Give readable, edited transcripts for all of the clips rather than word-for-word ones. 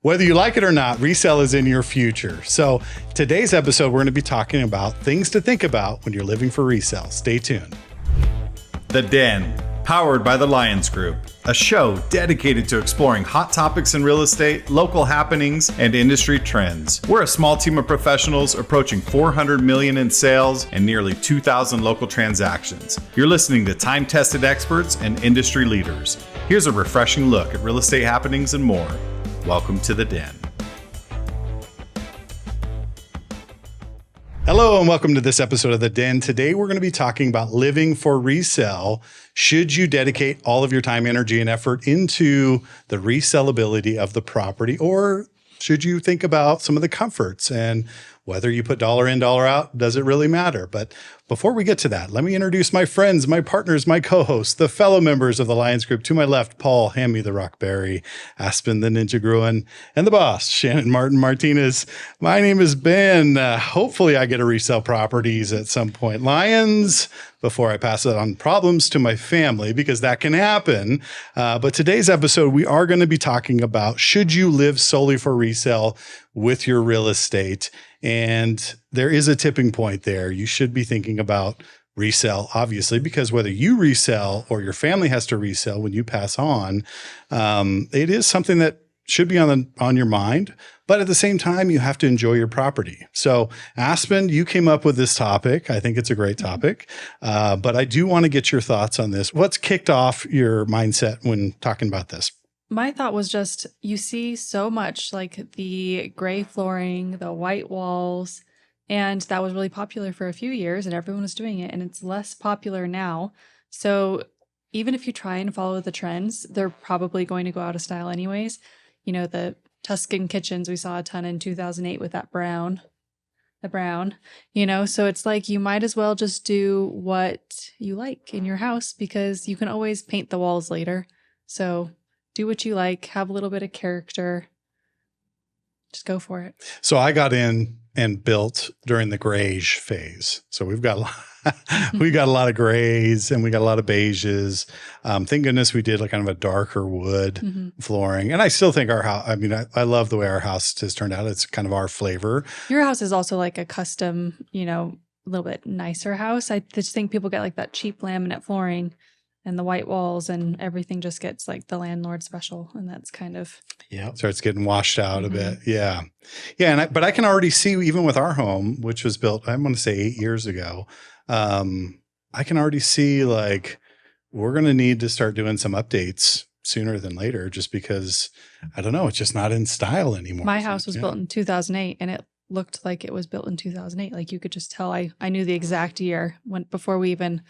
Whether you like it or not, resale is in your future. So today's episode, we're going to be talking about things to think about when you're living for resale. Stay tuned. The Den, powered by the Lyons Group, a show dedicated to exploring hot topics in real estate, local happenings, and industry trends. We're a small team of professionals approaching $400 million in sales and nearly 2,000 local transactions. You're listening to time-tested experts and industry leaders. Here's a refreshing look at real estate happenings and more. Welcome to The Den. Hello and welcome to this episode of The Den. Today we're going to be talking about living for resale. Should you dedicate all of your time, energy, and effort into the resellability of the property, or should you think about some of the comforts and whether you put dollar in, dollar out, does it really matter? But before we get to that, let me introduce my friends, my partners, my co-hosts, the fellow members of the Lyons Group. To my left, Paul, hand me the Rockberry, Aspen, the Ninja Gruen, and the boss, Shannon Martin Martinez. My name is Ben. Hopefully I get to resell properties at some point. Lyons, before I pass it on problems to my family, because that can happen. But today's episode, we are going to be talking about, should you live solely for resale with your real estate? And there is a tipping point there. You should be thinking about resell, obviously, because whether you resell or your family has to resell when you pass on, it is something that should be on your mind. But at the same time, you have to enjoy your property. So Aspen, you came up with this topic. I think it's a great topic. But I do want to get your thoughts on this. What's kicked off your mindset when talking about this? My thought was just, you see so much like the gray flooring, the white walls, and that was really popular for a few years and everyone was doing it, and it's less popular now. So even if you try and follow the trends, they're probably going to go out of style anyways. You know, the Tuscan kitchens, we saw a ton in 2008 with that brown, so it's like you might as well just do what you like in your house because you can always paint the walls later. So do what you like, have a little bit of character, just go for it. So I got in and built during the grayish phase. So we've got a lot of grays and we got a lot of beiges. Thank goodness we did like kind of a darker wood flooring. And I still think our house, I love the way our house has turned out. It's kind of our flavor. Your house is also like a custom, a little bit nicer house. I just think people get like that cheap laminate flooring and the white walls and everything just gets like the landlord special. And that's kind of. Yeah. Starts getting washed out a bit. Yeah. Yeah. But I can already see, even with our home, which was built, I want to say 8 years ago, I can already see like we're going to need to start doing some updates sooner than later, just because, I don't know, it's just not in style anymore. My house was built in 2008 and it looked like it was built in 2008. Like you could just tell I knew the exact year before we even,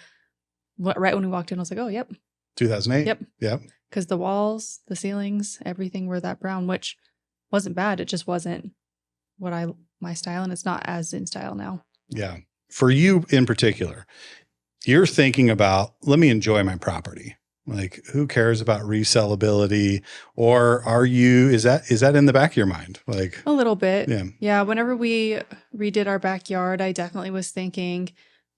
right when we walked in, I was like, oh, yep. 2008? Yep. Because the walls, the ceilings, everything were that brown, which wasn't bad. It just wasn't my style, and it's not as in style now. Yeah. For you in particular, you're thinking about, let me enjoy my property. Like, who cares about resellability? Or is that in the back of your mind? Like a little bit. Yeah. Whenever we redid our backyard, I definitely was thinking,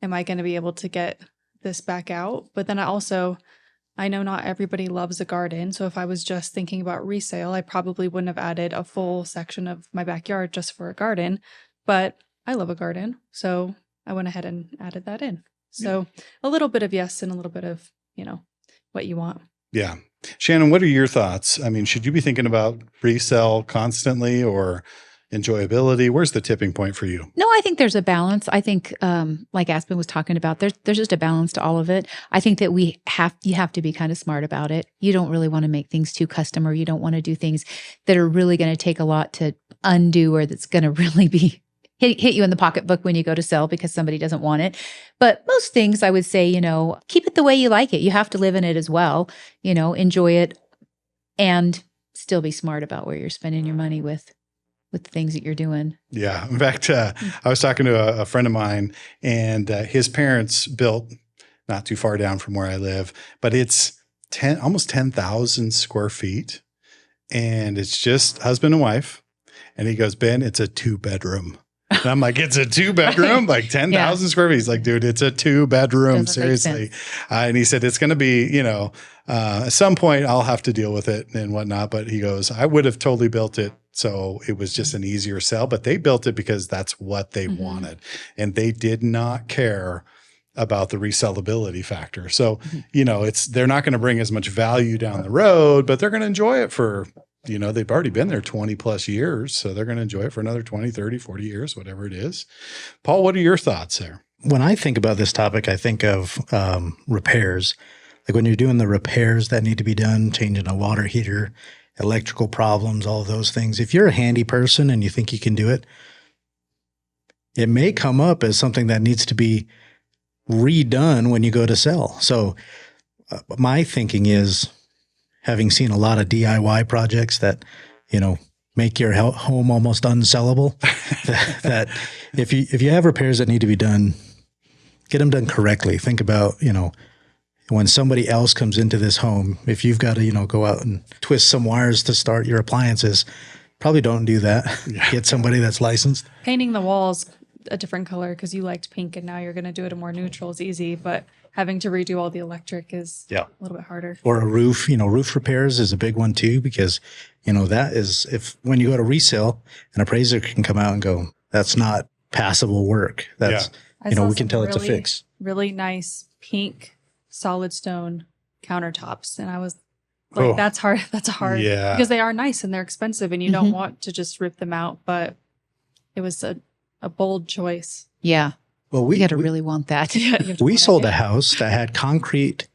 am I going to be able to get this back out? But then I know not everybody loves a garden. So if I was just thinking about resale, I probably wouldn't have added a full section of my backyard just for a garden. But I love a garden. So I went ahead and added that in. So a little bit of yes and a little bit of, what you want. Yeah. Shannon, what are your thoughts? Should you be thinking about resale constantly or enjoyability? Where's the tipping point for you? No, I think there's a balance. I think, like Aspen was talking about, there's just a balance to all of it. I think that you have to be kind of smart about it. You don't really want to make things too custom, or you don't want to do things that are really going to take a lot to undo, or that's going to really be hit you in the pocketbook when you go to sell because somebody doesn't want it. But most things, I would say, keep it the way you like it. You have to live in it as well, enjoy it, and still be smart about where you're spending your money with the things that you're doing. Yeah. In fact, I was talking to a friend of mine, and his parents built not too far down from where I live, but it's almost 10,000 square feet. And it's just husband and wife. And he goes, Ben, it's a 2-bedroom. And I'm like, it's a 2-bedroom, like 10,000 square feet. He's like, dude, it's a 2-bedroom, seriously. And he said, it's going to be, at some point I'll have to deal with it and whatnot. But he goes, I would have totally built it So it was just an easier sell, but they built it because that's what they wanted. And they did not care about the resellability factor. So, they're not going to bring as much value down the road, but they're going to enjoy it for, they've already been there 20 plus years. So they're going to enjoy it for another 20, 30, 40 years, whatever it is. Paul, what are your thoughts there? When I think about this topic, I think of repairs. Like when you're doing the repairs that need to be done, changing a water heater, electrical problems, all of those things. If you're a handy person and you think you can do it, it may come up as something that needs to be redone when you go to sell. So my thinking is, having seen a lot of DIY projects that, make your home almost unsellable, that if you have repairs that need to be done, get them done correctly. Think about, when somebody else comes into this home, if you've got to, go out and twist some wires to start your appliances, probably don't do that. Get somebody that's licensed. Painting the walls a different color because you liked pink and now you're going to do it a more neutral is easy, but having to redo all the electric is a little bit harder. Or a roof, roof repairs is a big one too, because, that is, when you go to resale, an appraiser can come out and go, that's not passable work. That's, we can tell it's a fix. Really nice pink solid stone countertops. And I was like, that's hard. That's hard. Yeah. Because they are nice and they're expensive and you don't want to just rip them out, but it was a bold choice. Yeah. Well, we got to really want that. We sold a house that had concrete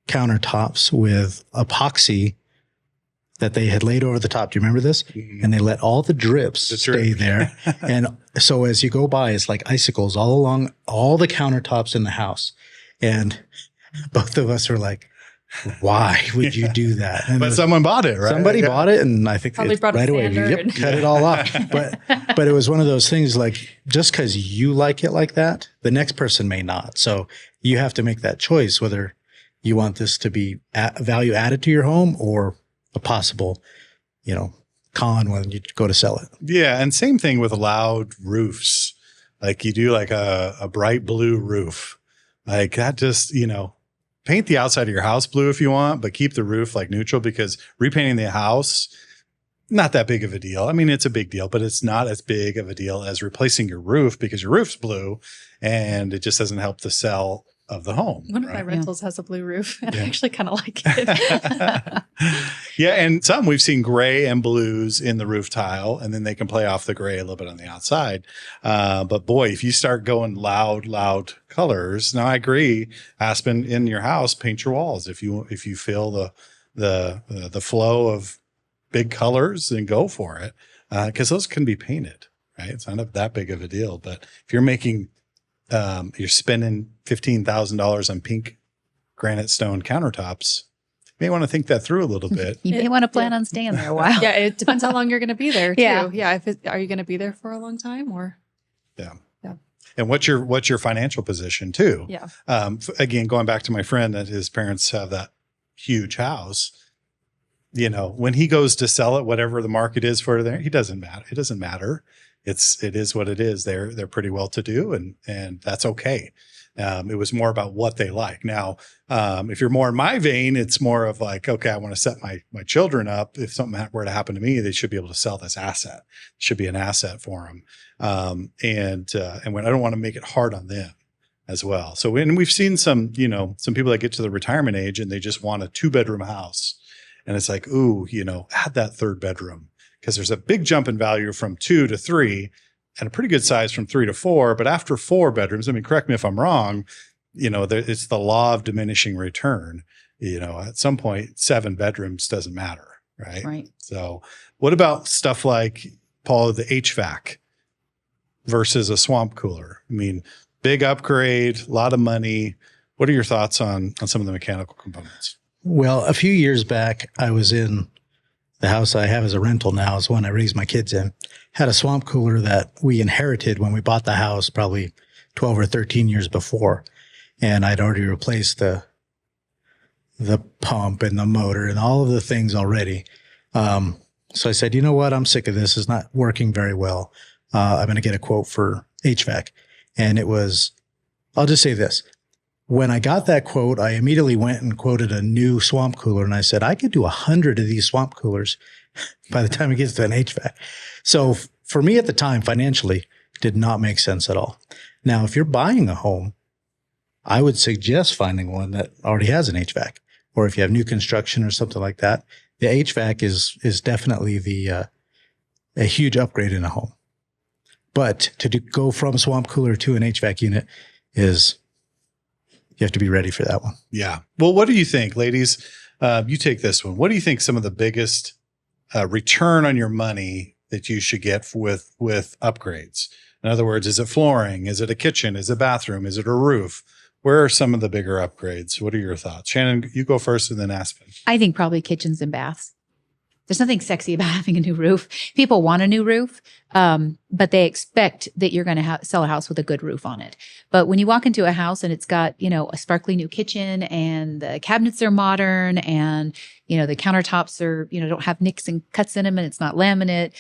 countertops with epoxy that they had laid over the top. Do you remember this? And they let all the drips stay there. And so as you go by, it's like icicles all along all the countertops in the house. And both of us were like, why would you do that? And but someone bought it, right? Somebody bought it, and I think probably brought right away, cut it all off. But it was one of those things, like, just because you like it like that, the next person may not. So you have to make that choice whether you want this to be value added to your home or a possible, con when you go to sell it. Yeah, and same thing with loud roofs. Like you do like a bright blue roof, like that. Just paint the outside of your house blue if you want, but keep the roof like neutral, because repainting the house, not that big of a deal. I mean, it's a big deal, but it's not as big of a deal as replacing your roof, because your roof's blue and it just doesn't help the sell of the home. One of my rentals has a blue roof and I actually kind of like it. Yeah. And some we've seen gray and blues in the roof tile, and then they can play off the gray a little bit on the outside. But boy, if you start going loud colors, now I agree, Aspen, in your house, paint your walls. If you feel the flow of big colors, then go for it. Cause those can be painted, right? It's not that big of a deal, but if you're making, you're spending $15,000 on pink granite stone countertops, you may want to think that through a little bit. You may want to plan on staying there a while. Yeah, it depends how long you're going to be there too. Yeah. Are you going to be there for a long time or? Yeah. And what's your financial position too? Yeah. Again, going back to my friend that his parents have that huge house, when he goes to sell it, whatever the market is for there, it doesn't matter. It doesn't matter. It is what it is. They're pretty well to do, and that's okay. It was more about what they like. Now, if you're more in my vein, it's more of like, okay, I want to set my children up. If something were to happen to me, they should be able to sell this asset. It should be an asset for them. And when I don't want to make it hard on them as well. So we've seen some people that get to the retirement age and they just want a 2-bedroom house. And it's like, ooh, add that 3rd bedroom, because there's a big jump in value from 2 to 3 and a pretty good size from 3 to 4. But after 4 bedrooms, I mean, correct me if I'm wrong, it's the law of diminishing return. At some point, 7 bedrooms doesn't matter, right? Right. So what about stuff like, Paul, the HVAC versus a swamp cooler? I mean, big upgrade, a lot of money. What are your thoughts on some of the mechanical components? Well, a few years back, I was in the house I have as a rental now, is one I raised my kids in, had a swamp cooler that we inherited when we bought the house probably 12 or 13 years before. And I'd already replaced the pump and the motor and all of the things already. So I said, you know what? I'm sick of this. It's not working very well. I'm going to get a quote for HVAC. And it was, I'll just say this. When I got that quote, I immediately went and quoted a new swamp cooler. And I said, I could do 100 of these swamp coolers by the time it gets to an HVAC. So for me at the time, financially, did not make sense at all. Now, if you're buying a home, I would suggest finding one that already has an HVAC, or if you have new construction or something like that, the HVAC is definitely a huge upgrade in a home. But go from swamp cooler to an HVAC unit is, you have to be ready for that one. Yeah. Well, what do you think, ladies? You take this one. What do you think some of the biggest return on your money that you should get with upgrades? In other words, is it flooring? Is it a kitchen? Is it a bathroom? Is it a roof? Where are some of the bigger upgrades? What are your thoughts? Shannon, you go first and then Aspen. I think probably kitchens and baths. There's nothing sexy about having a new roof. People want a new roof, but they expect that you're going to sell a house with a good roof on it. But when you walk into a house and it's got, a sparkly new kitchen and the cabinets are modern and, the countertops are, don't have nicks and cuts in them and it's not laminate.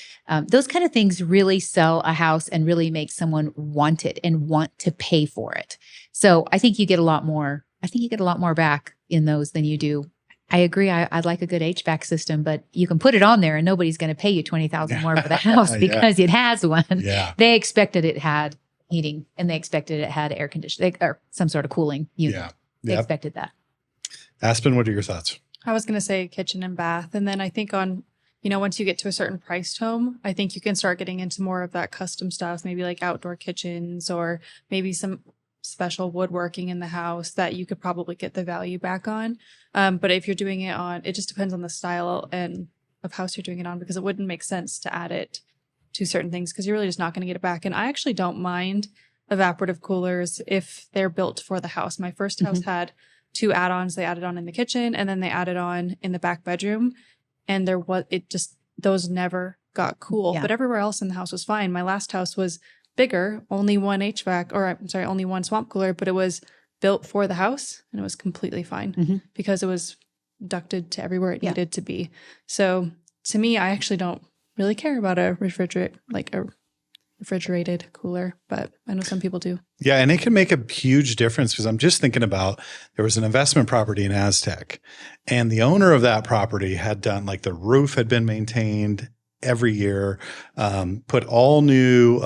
Those kind of things really sell a house and really make someone want it and want to pay for it. So I think you get a lot more. I think you get a lot more back in those than you do. I agree. I'd like a good HVAC system, but you can put it on there and nobody's going to pay you $20,000 more for the house because it has one. Yeah. They expected it had heating and they expected it had air conditioning or some sort of cooling unit. Yeah. They expected that. Aspen, what are your thoughts? I was going to say kitchen and bath. And then I think once you get to a certain priced home, I think you can start getting into more of that custom stuff, maybe like outdoor kitchens or maybe some special woodworking in the house that you could probably get the value back on. But if you're doing it it just depends on the style and of house you're doing it on, because it wouldn't make sense to add it to certain things because you're really just not going to get it back. And I actually don't mind evaporative coolers if they're built for the house. My first house had 2 add-ons. They added on in the kitchen and then they added on in the back bedroom. And those never got cool, but everywhere else in the house was fine. My last house was bigger, only one only one swamp cooler, but it was built for the house and it was completely fine because it was ducted to everywhere it needed to be. So to me, I actually don't really care about a refrigerated cooler, but I know some people do. Yeah. And it can make a huge difference because I'm just thinking about, there was an investment property in Aztec and the owner of that property had done, the roof had been maintained every year, put all new,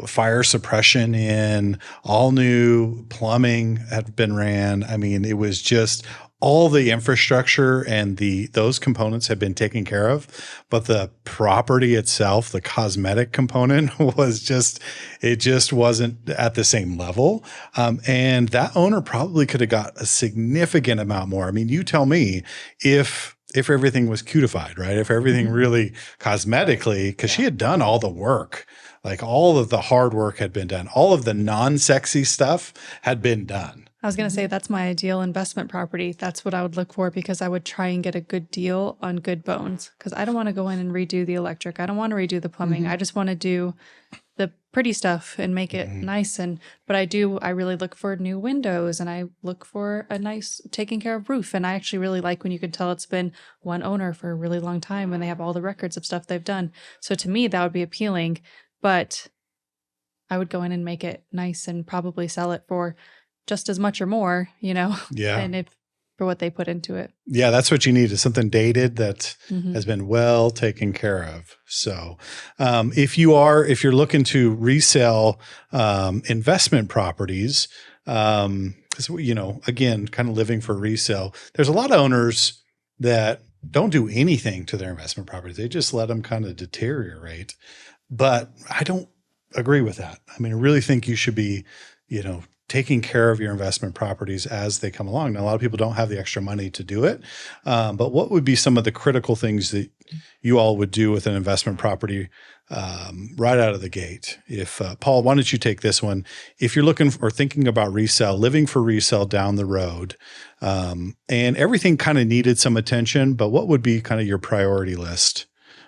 fire suppression in, all new plumbing had been ran. I mean, it was just all the infrastructure and those components had been taken care of, but the property itself, the cosmetic component it just wasn't at the same level. And that owner probably could have got a significant amount more. I mean, you tell me if everything was cutified, right? If everything really cosmetically, because she had done all the work, all of the hard work had been done. All of the non-sexy stuff had been done. I was going to say that's my ideal investment property. That's what I would look for because I would try and get a good deal on good bones because I don't want to go in and redo the electric. I don't want to redo the plumbing. I just want to do the pretty stuff and make it nice. But I really look for new windows and I look for a nice taken care of roof. And I actually really like when you can tell it's been one owner for a really long time and they have all the records of stuff they've done. So to me, that would be appealing, but I would go in and make it nice and probably sell it for just as much or more, Yeah. And for what they put into it. Yeah, that's what you need is something dated that has been well taken care of. So if you're looking to resell investment properties, because, again, kind of living for resale, there's a lot of owners that don't do anything to their investment properties. They just let them kind of deteriorate. But I don't agree with that. I mean, I really think you should be, taking care of your investment properties as they come along. Now, a lot of people don't have the extra money to do it. But what would be some of the critical things that you all would do with an investment property right out of the gate? If Paul, why don't you take this one? If you're looking or thinking about living for resale down the road, and everything kind of needed some attention, but what would be kind of your priority list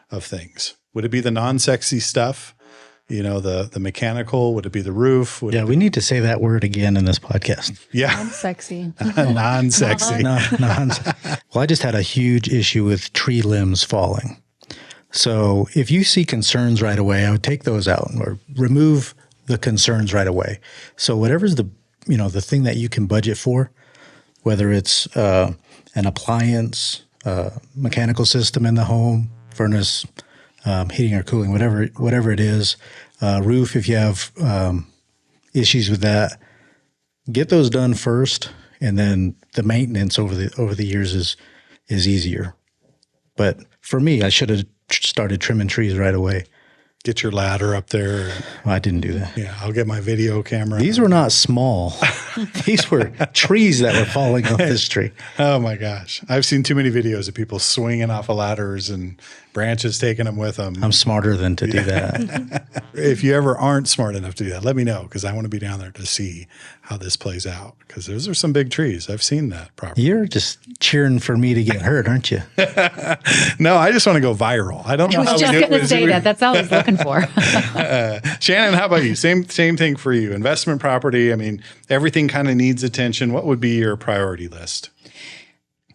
of things? Would it be the non-sexy stuff? The mechanical? Would it be the roof? We need to say that word again in this podcast. Yeah. Non-sexy. Non-sexy. Well, I just had a huge issue with tree limbs falling. So if you see concerns right away, I would take those out or remove the concerns right away. So whatever's the thing that you can budget for, whether it's an appliance, mechanical system in the home, furnace, heating or cooling, whatever it is, roof, if you have issues with that, get those done first, and then the maintenance over the years is easier. But for me, I should have started trimming trees right away. Get your ladder up there. Well, I didn't do that. Yeah, I'll get my video camera. These were not small. These were trees that were falling off this tree. Oh my gosh. I've seen too many videos of people swinging off of ladders and branches taking them with them. I'm smarter than to do that. If you ever aren't smart enough to do that, let me know, because I want to be down there to see how this plays out, because those are some big trees. I've seen that property. You're just cheering for me to get hurt, aren't you? No, I just want to go viral. I don't know I was how just we do going to say that. That's all I was looking for. Shannon, how about you? Same thing for you. Investment property. I mean, everything kind of needs attention. What would be your priority list?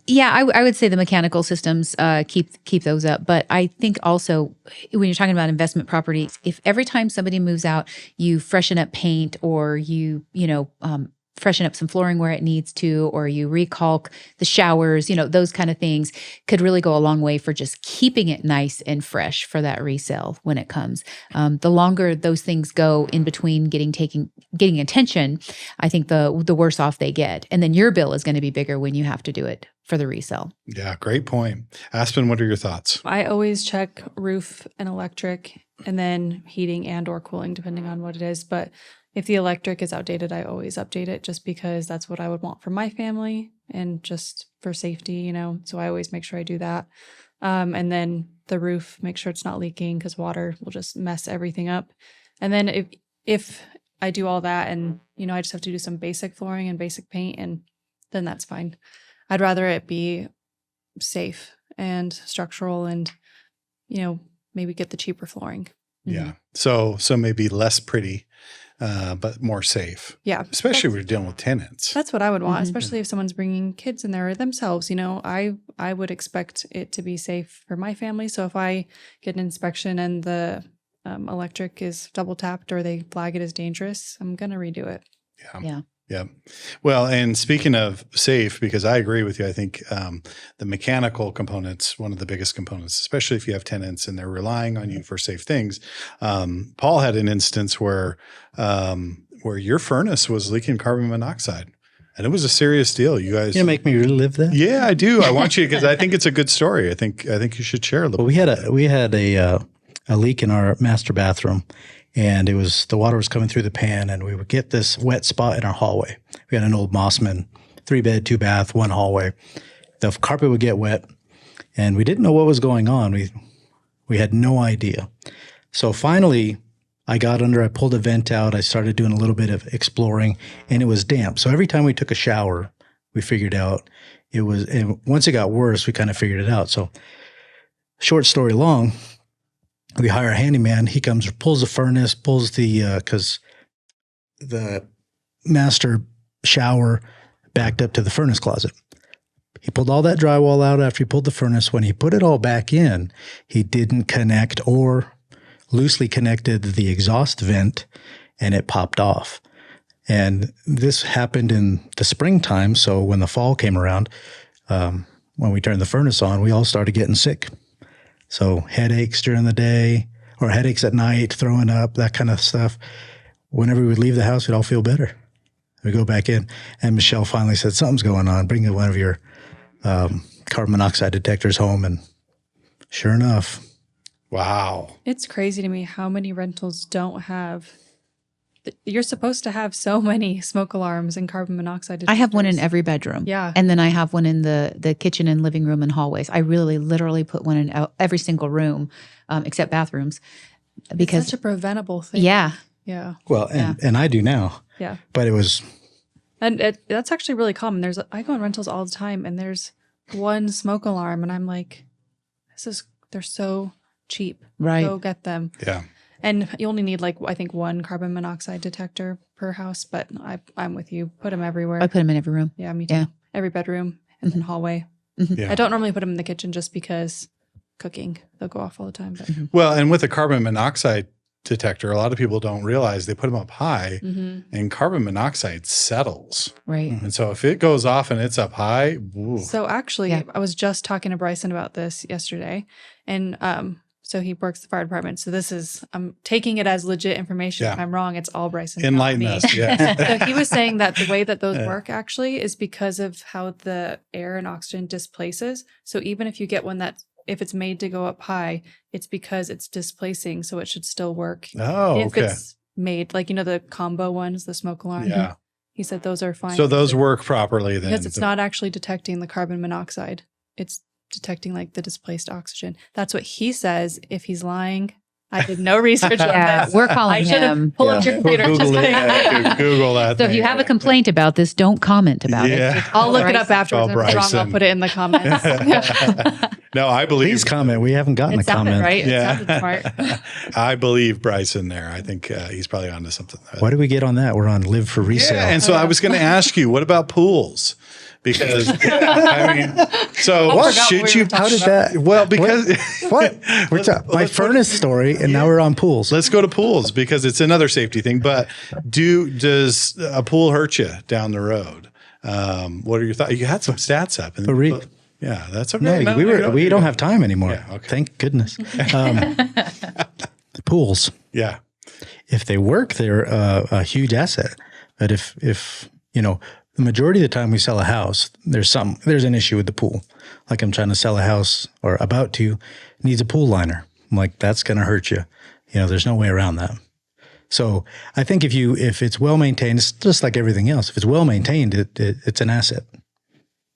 Yeah, I would say the mechanical systems, keep those up. But I think also when you're talking about investment properties, if every time somebody moves out, you freshen up paint, or you freshen up some flooring where it needs to, or you recalk the showers, those kind of things could really go a long way for just keeping it nice and fresh for that resale when it comes. The longer those things go in between getting attention, I think the worse off they get. And then your bill is going to be bigger when you have to do it for the resale. Yeah, great point. Aspen, what are your thoughts? I always check roof and electric, and then heating and or cooling, depending on what it is. But if the electric is outdated, I always update it, just because that's what I would want for my family and just for safety, So I always make sure I do that. And then the roof, make sure it's not leaking, because water will just mess everything up. And then if I do all that and, I just have to do some basic flooring and basic paint, and then that's fine. I'd rather it be safe and structural, and, maybe get the cheaper flooring. Yeah. So maybe less pretty, but more safe. Yeah. Especially if we're dealing with tenants. That's what I would want, especially if someone's bringing kids in there themselves. I would expect it to be safe for my family. So if I get an inspection and the electric is double tapped, or they flag it as dangerous, I'm going to redo it. Yeah. Yeah. Well, and speaking of safe, because I agree with you, I think the mechanical component's one of the biggest components, especially if you have tenants and they're relying on you for safe things. Paul had an instance where your furnace was leaking carbon monoxide, and it was a serious deal. You guys, make me relive that. Yeah, I do. I want you, because I think it's a good story. I think you should share a little. Well, we had a leak in our master bathroom. And the water was coming through the pan, and we would get this wet spot in our hallway. We had an old Mossman, 3-bed, 2-bath, 1 hallway. The carpet would get wet, and we didn't know what was going on. We had no idea. So finally, I pulled a vent out. I started doing a little bit of exploring, and it was damp. So every time we took a shower, we figured out and once it got worse, we kind of figured it out. So short story long, we hire a handyman. He comes, pulls the furnace, pulls because the master shower backed up to the furnace closet. He pulled all that drywall out after he pulled the furnace. When he put it all back in, he didn't connect, or loosely connected the exhaust vent, and it popped off. And this happened in the springtime. So when the fall came around, when we turned the furnace on, we all started getting sick. So headaches during the day, or headaches at night, throwing up, that kind of stuff. Whenever we would leave the house, we'd all feel better. We go back in, and Michelle finally said, something's going on. Bring one of your carbon monoxide detectors home. And sure enough. Wow. It's crazy to me how many rentals don't have. You're supposed to have so many smoke alarms and carbon monoxide detectors. I have one in every bedroom. Yeah. And then I have one in the kitchen and living room and hallways. I really literally put one in every single room, except bathrooms. Because it's such a preventable thing. Yeah. Yeah. Well, and I do now. Yeah. But it was. And that's actually really common. I go on rentals all the time, and there's one smoke alarm, and I'm like, they're so cheap. Right. Go get them. Yeah. And you only need I think 1 carbon monoxide detector per house, but I'm with you. Put them everywhere. I put them in every room. Yeah, me too. Yeah. Every bedroom and then hallway. Yeah. I don't normally put them in the kitchen just because cooking, they'll go off all the time. But. Well, and with the carbon monoxide detector, a lot of people don't realize they put them up high and carbon monoxide settles. Right. And so if it goes off and it's up high, ooh. So actually, Yeah. I was just talking to Bryson about this yesterday, and so he works the fire department. So this is, I'm taking it as legit information. Yeah. If I'm wrong, it's all Bryson. Enlighten not me. us. Yeah. So he was saying that the way that those work actually is because of how the air and oxygen displaces. So even if you get one that, if it's made to go up high, it's because it's displacing. So it should still work. Oh, if okay. it's made, like, the combo ones, the smoke alarm. Yeah. He said those are fine. So those work properly then. Because it's not actually detecting the carbon monoxide. It's detecting like the displaced oxygen. That's what he says. If he's lying, I did no research on Yeah, this. we're I calling should have him. pulled up your computer. Google Just it. kidding. Yeah, Google that. So if you thing. have a complaint about this, don't comment about Yeah. it. I'll look it up Bryson. afterwards. Oh, If it's wrong, I'll Bryson. put it in the comments. No, I believe. Please comment. We haven't gotten It a sounded comment. right. Yeah. It sounded smart. I believe Bryson there. I think he's probably onto something. Why do we get on that? We're on Live for Resale. Yeah, and so I was going to ask you, what about pools? Because I mean, so I what forgot should what we you? were How did that? Well, because What? What's up? My furnace story, and now we're on pools. let's go to pools because it's another safety thing. But does a pool hurt you down the road? What are your thoughts? You had some stats up, and yeah, that's okay. No, we don't have time anymore. Yeah, okay. Thank goodness. Pools, Yeah, if they work, they're a huge asset. But if the majority of the time we sell a house, there's an issue with the pool. Like I'm trying to sell a house or about to, needs a pool liner. I'm like, that's going to hurt you. There's no way around that. So I think if it's well maintained, it's just like everything else. If it's well maintained, it's an asset.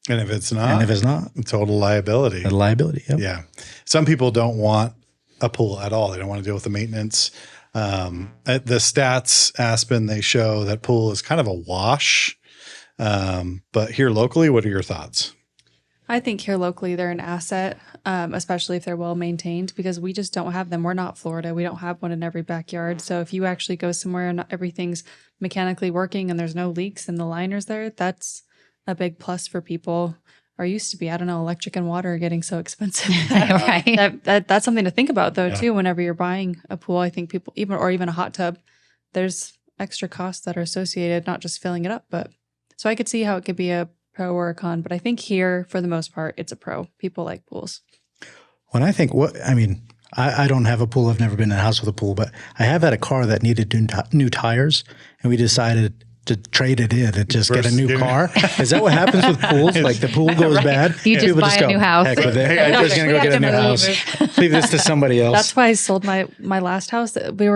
and if it's not, And if it's not, total liability. a liability. Yep. Yeah, some people don't want a pool at all. They don't want to deal with the maintenance. The stats, Aspen, they show that pool is kind of a wash. But here locally, what are your thoughts? I think here locally, they're an asset, especially if they're well maintained, because we just don't have them. We're not Florida. We don't have one in every backyard. So if you actually go somewhere and everything's mechanically working and there's no leaks and the liner's there, that's a big plus for people. Or used to be, I don't know, electric and water are getting so expensive. Right. That's something to think about though, Yeah. too. Whenever you're buying a pool, I think people, even a hot tub, there's extra costs that are associated, not just filling it up, but so I could see how it could be a pro or a con, but I think here, for the most part, it's a pro. People like pools. When I think I don't have a pool. I've never been in a house with a pool, but I have had a car that needed new tires, and we decided to trade it in and just get a new car. Is that what happens with pools? Like the pool goes bad, You just people buy a new house. Heck with it. I'm just gonna go get a new house. Leave this to somebody else. That's why I sold my last house. We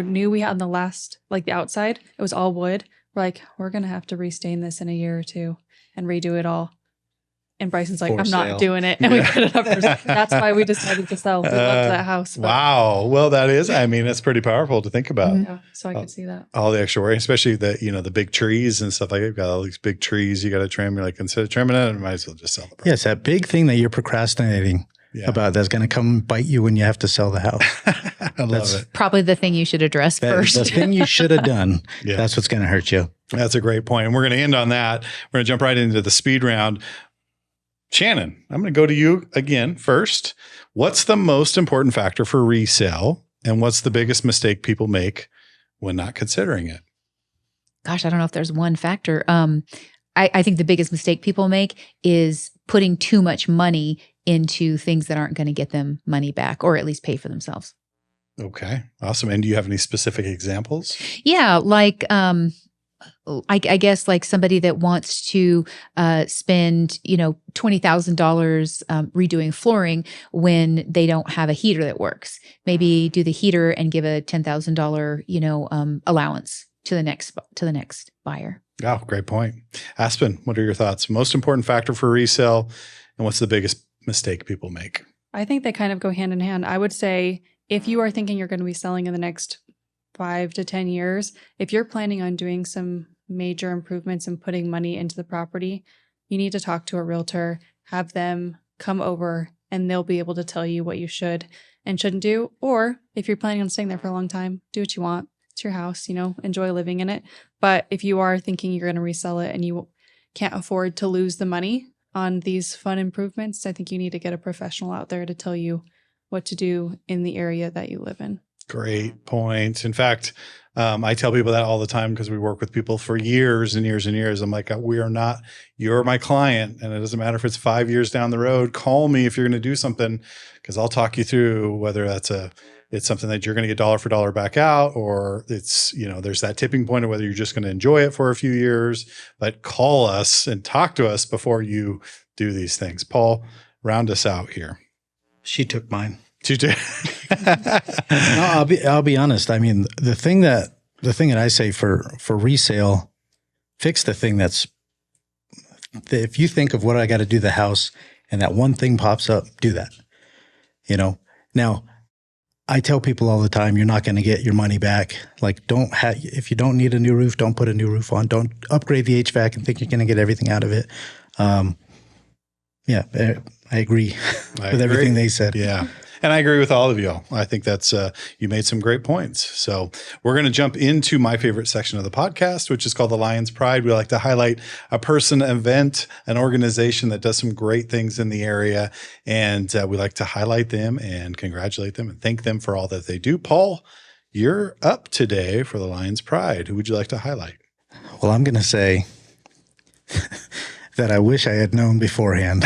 knew we had on the last, like the outside, it was all wood. We're like, we're going to have to restain this in a year or two and redo it all. And Bryson's like, For I'm sale. not doing it. And we put it up for sale. That's why we decided to sell. We loved that house. but- Wow. Well, it's pretty powerful to think about. Yeah, so I could see that. All the extra work, especially the big trees and stuff like that. You've got all these big trees you got to trim. You're like, instead of trimming it, you might as well just sell it. Yes, that big thing that you're procrastinating about that's going to come bite you when you have to sell the house. I love it. Probably the thing you should address That is first. the thing you should have done. Yeah. That's what's going to hurt you. That's a great point. And we're going to end on that. We're going to jump right into the speed round. Shannon, I'm going to go to you again first. What's the most important factor for resale, and what's the biggest mistake people make when not considering it? Gosh, I don't know if there's one factor. I think the biggest mistake people make is putting too much money into things that aren't going to get them money back, or at least pay for themselves. Okay, awesome. And do you have any specific examples? Yeah, like I guess like somebody that wants to spend $20,000 redoing flooring when they don't have a heater that works. Maybe do the heater and give a $10,000 allowance to the next buyer. Oh, great point. Aspen, what are your thoughts? Most important factor for resale, and what's the biggest mistake people make? I think they kind of go hand in hand. I would say if you are thinking you're going to be selling in the next 5 to 10 years, if you're planning on doing some major improvements and putting money into the property, you need to talk to a realtor, have them come over, and they'll be able to tell you what you should and shouldn't do. Or if you're planning on staying there for a long time, do what you want. It's your house, enjoy living in it. But if you are thinking you're going to resell it and you can't afford to lose the money on these fun improvements, I think you need to get a professional out there to tell you what to do in the area that you live in. Great point. In fact, I tell people that all the time because we work with people for years and years and years. I'm like, you're my client. And it doesn't matter if it's 5 years down the road, call me if you're going to do something, because I'll talk you through whether it's something that you're going to get dollar for dollar back out, or it's, there's that tipping point of whether you're just going to enjoy it for a few years. But call us and talk to us before you do these things. Paul, round us out here. She took mine. You did. No, I'll be honest. I mean, the thing that I say for resale, fix the thing if you think of what I got to do the house and that one thing pops up, do that. Now I tell people all the time, you're not going to get your money back. Like, if you don't need a new roof, don't put a new roof on. Don't upgrade the HVAC and think you're going to get everything out of it. Yeah, I agree with everything they said. Yeah. And I agree with all of you. I think that's, you made some great points. So we're going to jump into my favorite section of the podcast, which is called the Lyons Pride. We like to highlight a person, event, an organization that does some great things in the area. And we like to highlight them and congratulate them and thank them for all that they do. Paul, you're up today for the Lyons Pride. Who would you like to highlight? Well, I'm going to say that I wish I had known beforehand.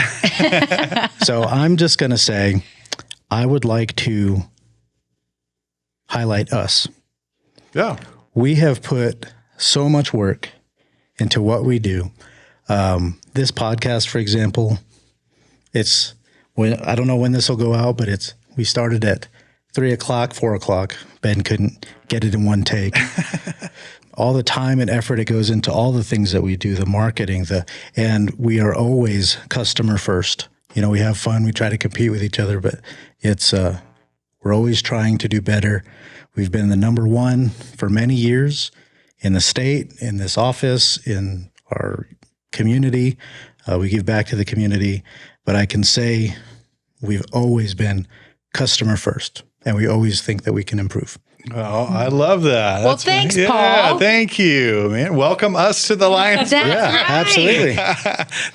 So I'm just going to say, I would like to highlight us. Yeah. We have put so much work into what we do. This podcast, for example, I don't know when this will go out, but we started at 3:00, 4:00. Ben couldn't get it in one take. All the time and effort it goes into all the things that we do, the marketing, and we are always customer first. We have fun. We try to compete with each other, but we're always trying to do better. We've been the number one for many years in the state, in this office, in our community. We give back to the community, but I can say we've always been customer first, and we always think that we can improve. Oh, I love that. Well, thanks, Paul. Thank you, man. Welcome us to the Lyons. That's Yeah, absolutely.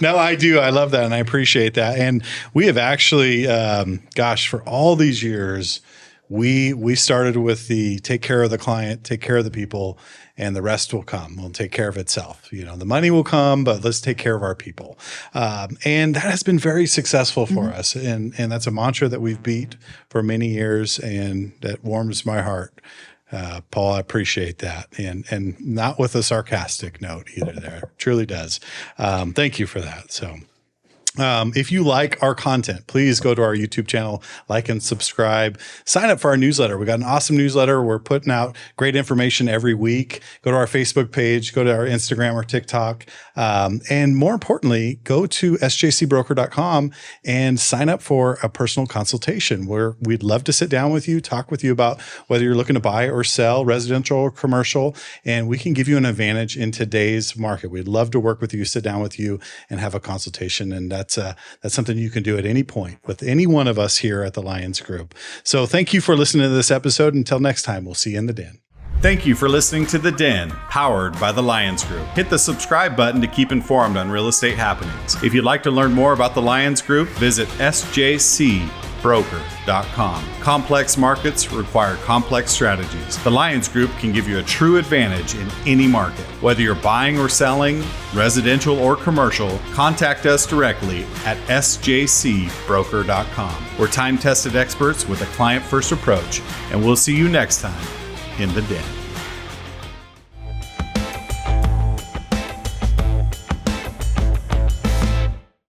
No, I do. I love that. And I appreciate that. And we have actually, for all these years, we started with the take care of the client, take care of the people, and the rest will come. We'll take care of itself. The money will come, but let's take care of our people. And that has been very successful for us. And that's a mantra that we've beat for many years, and that warms my heart. Paul, I appreciate that. And not with a sarcastic note either there. It truly does. Thank you for that. So if you like our content, please go to our YouTube channel, like and subscribe, sign up for our newsletter. We got an awesome newsletter. We're putting out great information every week. Go to our Facebook page, go to our Instagram or TikTok. And more importantly, go to sjcbroker.com and sign up for a personal consultation where we'd love to sit down with you, talk with you about whether you're looking to buy or sell residential or commercial, and we can give you an advantage in today's market. We'd love to work with you, sit down with you and have a consultation. And that's something you can do at any point with any one of us here at the Lyons Group. So thank you for listening to this episode. Until next time, we'll see you in the den. Thank you for listening to The Den, powered by the Lyons Group. Hit the subscribe button to keep informed on real estate happenings. If you'd like to learn more about the Lyons Group, visit sjcbroker.com. Complex markets require complex strategies. The Lyons Group can give you a true advantage in any market. Whether you're buying or selling, residential or commercial, contact us directly at sjcbroker.com. We're time-tested experts with a client-first approach, and we'll see you next time in the den.